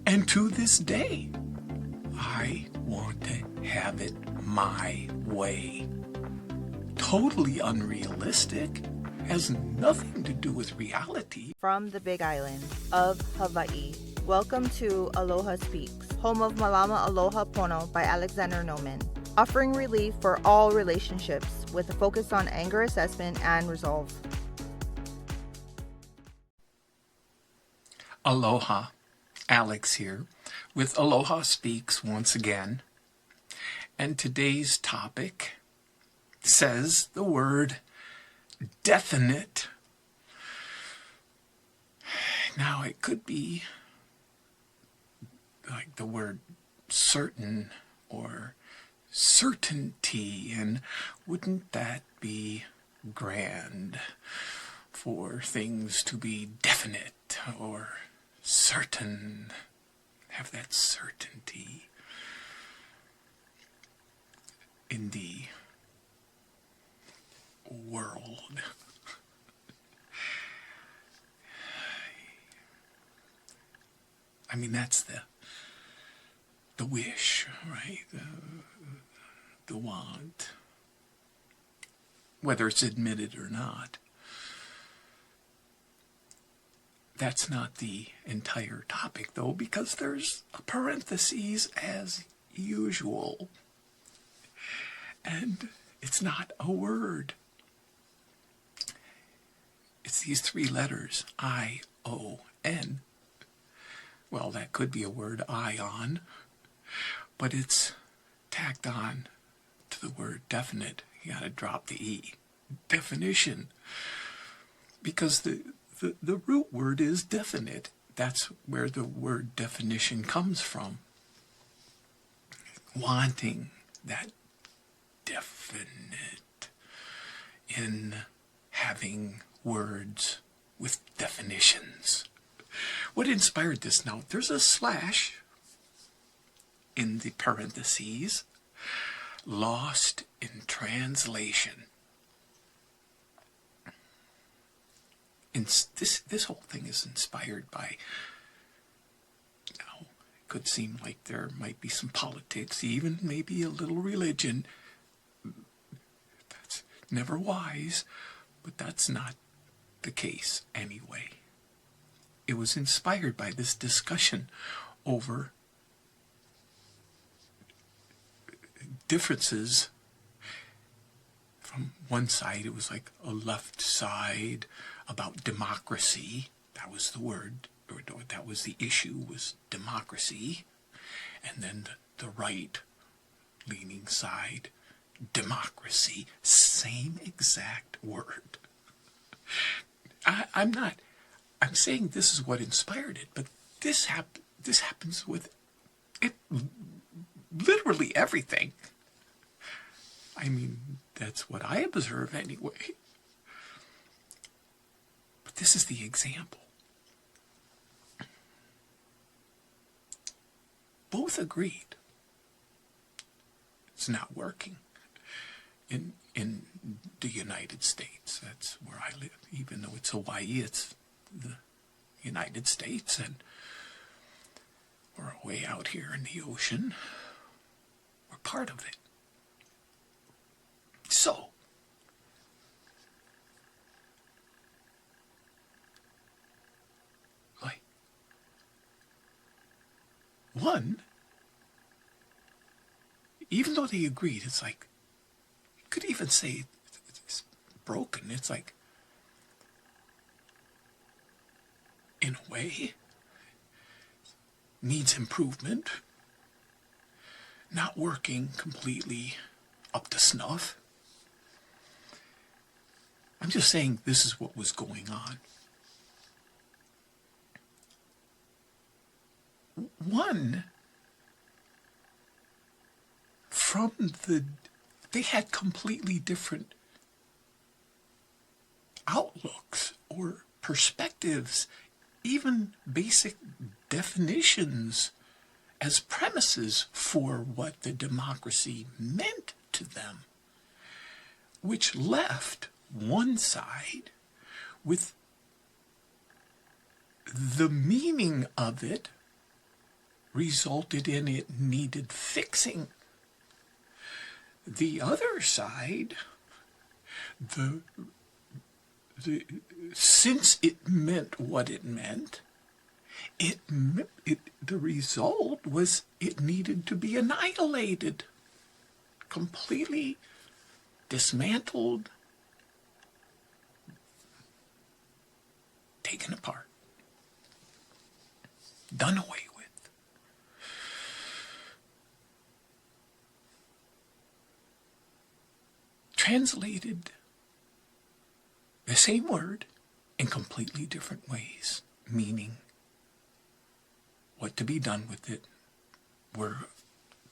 And to this day, I want to have it my way. Totally unrealistic. Has nothing to do with reality. From the Big Island of Hawaii, welcome to Aloha Speaks, home of Malama Aloha Pono by Alexander Noman, offering relief for all relationships with a focus on anger assessment and resolve. Aloha, Alex here with Aloha Speaks once again. And today's topic says the word definite. Now it could be like the word certain or certainty, and wouldn't that be grand for things to be definite or certain, have that certainty in the world. I mean, that's the wish, right? The want, whether it's admitted or not. That's not the entire topic, though, because there's a parentheses as usual. And it's not a word. It's these three letters, I-O-N. Well, that could be a word, ion, but it's tacked on to the word definite. You got to drop the E. Definition. Because the root word is definite. That's where the word definition comes from. Wanting that definite in having words with definitions. What inspired this? Now, there's a slash in the parentheses, lost in translation. And this whole thing is inspired by, now, it could seem like there might be some politics, even maybe a little religion. That's never wise, but that's not the case anyway. It was inspired by this discussion over differences. From one side, it was like a left side about democracy. That was the word, or that was the issue, was democracy. And then the right-leaning side, democracy. Same exact word. I'm saying this is what inspired it, but this happens with it, literally everything. I mean, that's what I observe anyway. But this is the example. Both agreed it's not working in the United States. That's where I live. Even though it's Hawaii, it's the United States, and we're way out here in the ocean. We're part of it. So, like, one, even though they agreed, it's like, you could even say it's broken. It's like, in a way, needs improvement, not working completely up to snuff. I'm just saying this is what was going on. One, they had completely different outlooks or perspectives, even basic definitions as premises for what the democracy meant to them, which left one side with the meaning of it resulted in it needed fixing. The other side, since it meant what it meant, the result was it needed to be annihilated, completely dismantled, taken apart, done away with. Translated the same word in completely different ways, meaning what to be done with it were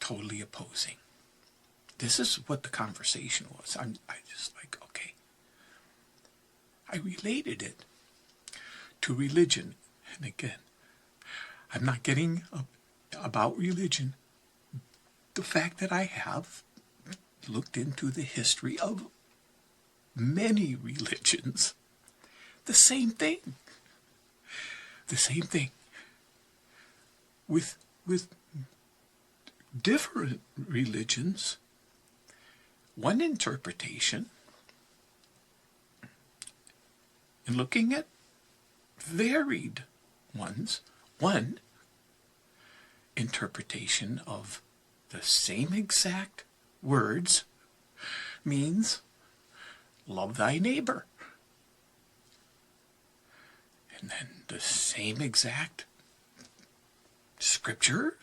totally opposing. This is what the conversation was. I just like, okay. I related it to religion. And again, I'm not getting about religion. The fact that I have looked into the history of many religions, the same thing. The same thing. With different religions, one interpretation, and looking at varied ones, one interpretation of the same exact words means love thy neighbor. And then the same exact scripture,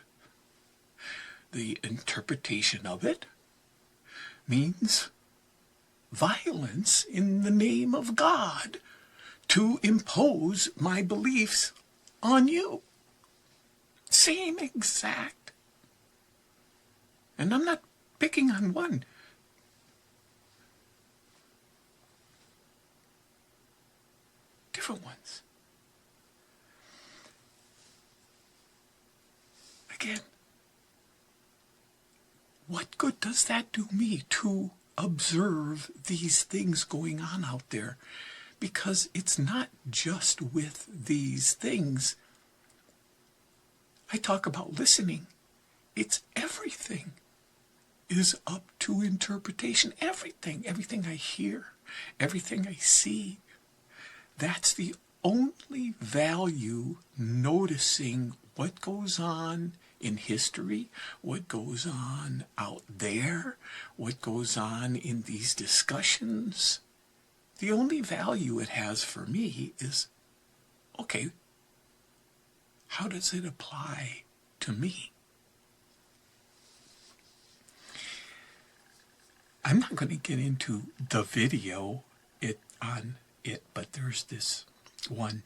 the interpretation of it means violence in the name of God to impose my beliefs on you. Same exact. And I'm not picking on one. Different ones. Again, what good does that do me to observe these things going on out there? Because it's not just with these things. I talk about listening. It's everything is up to interpretation. Everything I hear, everything I see. That's the only value, noticing what goes on in history, what goes on out there, what goes on in these discussions. The only value it has for me is, okay, how does it apply to me? I'm not going to get into the video on it, but there's this one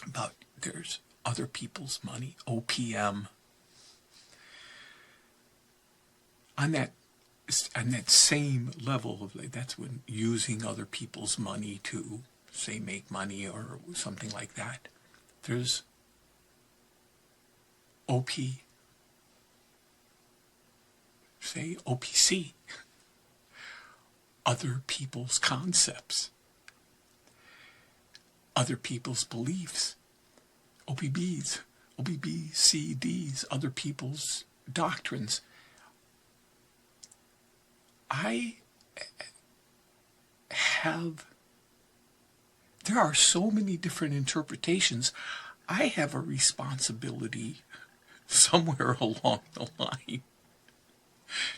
about there's other people's money, OPM. On that same level of, like, that's when using other people's money to, say, make money or something like that. There's OPC, other people's concepts, other people's beliefs, OBBs, OBBCDs, other people's doctrines. There are so many different interpretations. I have a responsibility somewhere along the line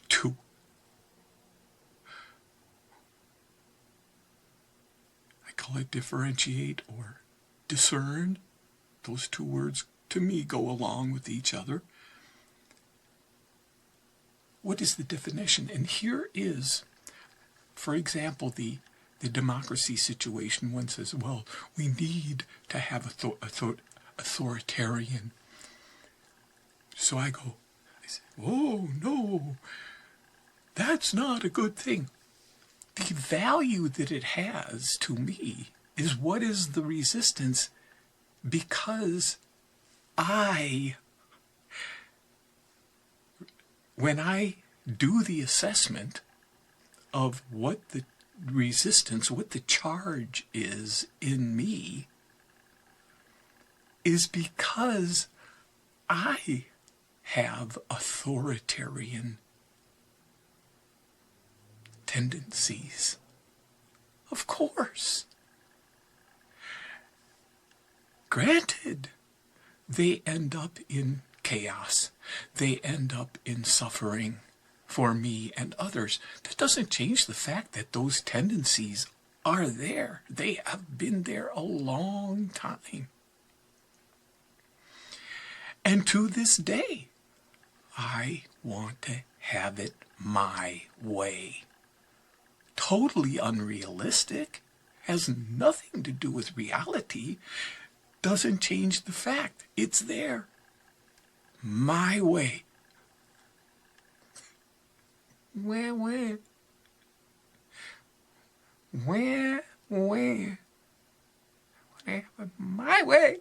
to call it differentiate or discern. Those two words to me go along with each other. What is the definition? And here is, for example, the democracy situation. One says, well, we need to have authoritarian. So I say, oh, no, that's not a good thing. The value that it has to me is what is the resistance, because when I do the assessment of what the resistance, what the charge is in me, is because I have authoritarian tendencies. Of course. Granted, they end up in chaos. They end up in suffering for me and others. That doesn't change the fact that those tendencies are there. They have been there a long time. And to this day, I want to have it my way. Totally unrealistic, has nothing to do with reality, doesn't change the fact it's there. My way. Where? My way.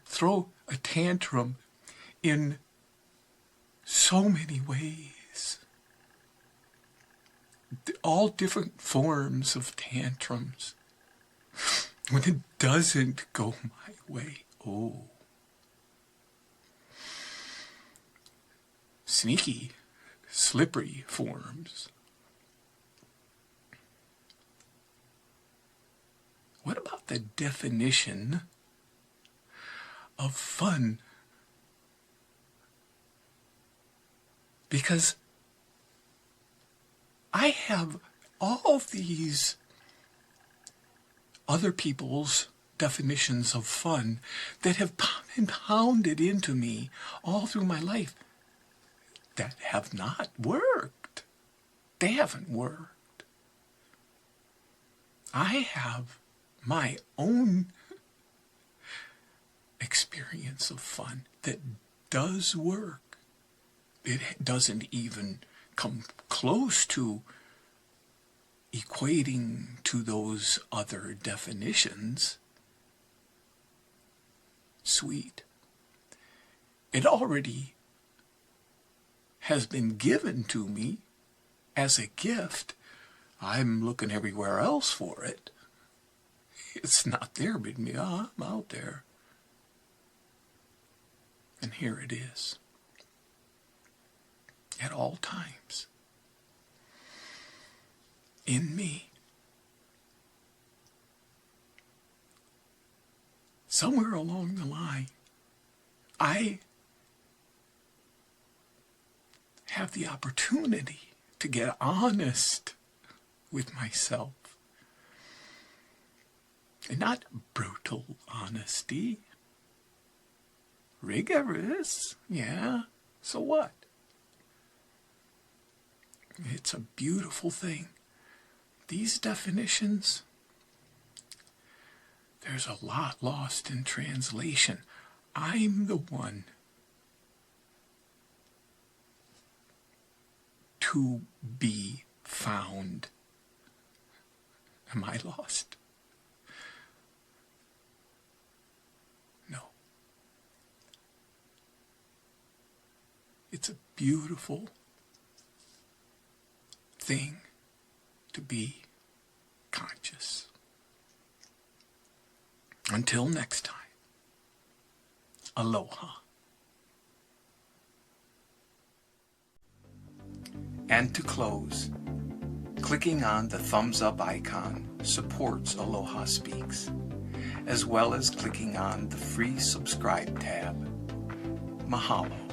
Throw a tantrum in so many ways. All different forms of tantrums. When it doesn't go my way, oh. Sneaky, slippery forms. What about the definition of fun? Because I have all these other people's definitions of fun that have been pounded into me all through my life that have not worked. They haven't worked. I have my own experience of fun that does work. It doesn't even come close to equating to those other definitions. Sweet. It already has been given to me as a gift. I'm looking everywhere else for it. It's not there, but I'm out there. And here it is. At all times. In me. Somewhere along the line, I have the opportunity to get honest with myself. And not brutal honesty. Rigorous, yeah. So what? It's a beautiful thing. These definitions, there's a lot lost in translation. I'm the one to be found. Am I lost? No. It's a beautiful thing to be conscious. Until next time, aloha. And to close, clicking on the thumbs up icon supports Aloha Speaks, as well as clicking on the free subscribe tab. Mahalo.